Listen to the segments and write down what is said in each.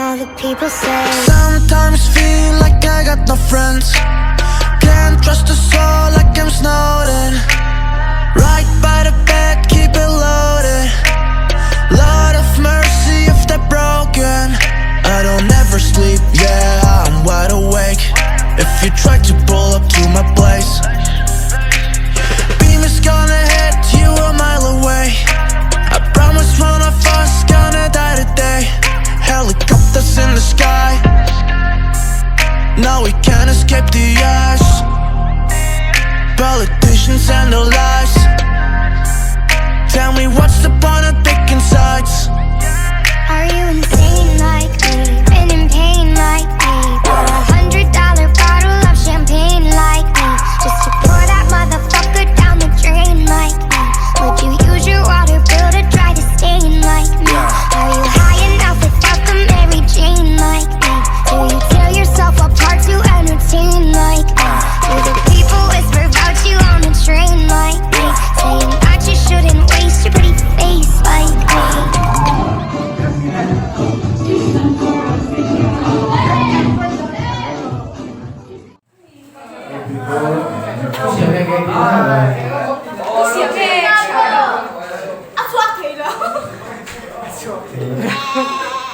all the people say. Sometimes feel like I got no friends. Can't trust a soul like I'm Snowden. Right by the bed, keep it loaded. Lord of mercy if they're broken. I don't ever sleep, yeah, I'm wide awake. If you try to pull up to my place, beam is gonna hit you a mile away. I promise one of us gonna die today. Helicopters in the sky, now we can't escape the ash. Politicians and their lies. Tell me what's the point of picking sides? Are you insane like me? Been in pain like me? Bought $100 bottle of champagne like me, just to pour that motherfucker down the drain like me? Would you use your water bill to try to stain like me? Are you high enough without the Mary Jane like me? Do you tear yourself apart to entertain like me? Do the people whisper about you on the train like me, saying that you shouldn't waste your pretty face like me?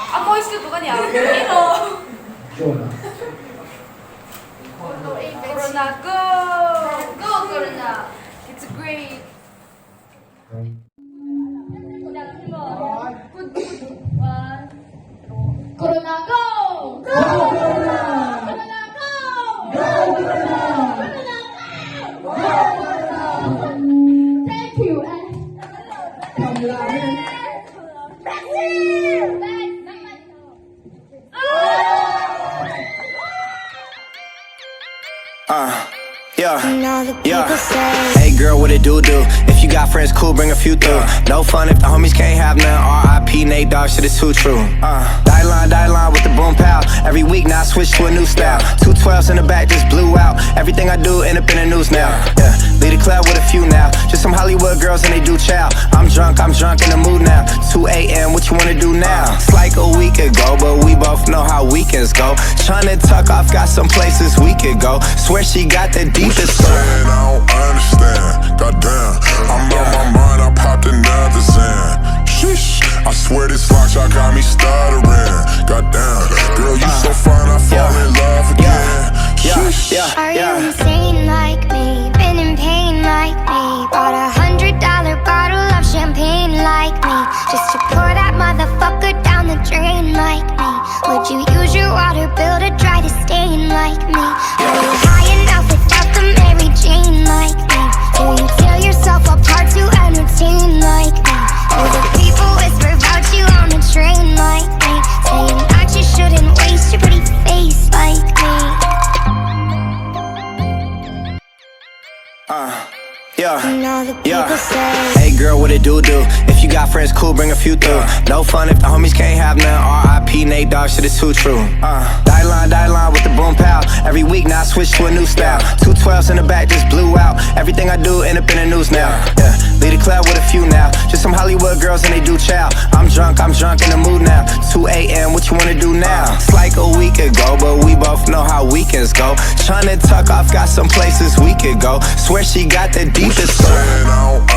Ako isko ko kanya. Corona, go! Go, Corona! It's great! Corona, go! Go, Corona! Corona, go! Go, Corona! Corona, go! Go, Corona! Thank you, Yeah. Hey girl, what it do? If you got friends, cool, bring a few through. No fun if the homies can't have none. R.I.P. Nate Dogg, shit is too true. Die line with the boom pow. Every week now I switch to a new style. 212s in the back just blew out. Everything I do end up in the news now. Yeah, lead a club with a few now. Just some Hollywood girls and they do chow. I'm drunk in the mood now. 2 a.m. what you wanna do now? It's like a week ago, but we both know how weekends go. Tryna tuck off, got some places we could go. Swear she got the deepest soul. I don't understand, goddamn. I'm on my mind, I popped another Zan. Sheesh, I swear this lock shot got me stuttering. Goddamn, girl, you so fine, I fall in love again. Sheesh. Are you insane like me? Been in pain like me? Bought $100 bottle of champagne like me, just to pour that motherfucker down the drain like me? Would you use your water bill to try to stain like me? Are you high enough without the Mary Jane like me? Do you tear yourself apart to entertain like me? Do the people whisper about you on the train like me, saying that you shouldn't waste your pretty face like me? And all the people say. Hey girl, what it do? If you got friends, cool, bring a few through. No fun if the homies can't have none. R.I.P. Nate Dogg, shit is too true. Die line with the boom pow. Every week now I switch to a new style. 212s in the back just blew out. Everything I do end up in the news now. Yeah, lead a club with a few now. Just some Hollywood girls and they do chow. I'm drunk in the mood now. 2 a.m. what you wanna do now? It's like a week ago, but we both know how weekends go. Tryna tuck off, got some places we could go. Swear she got the deepest soul. I don't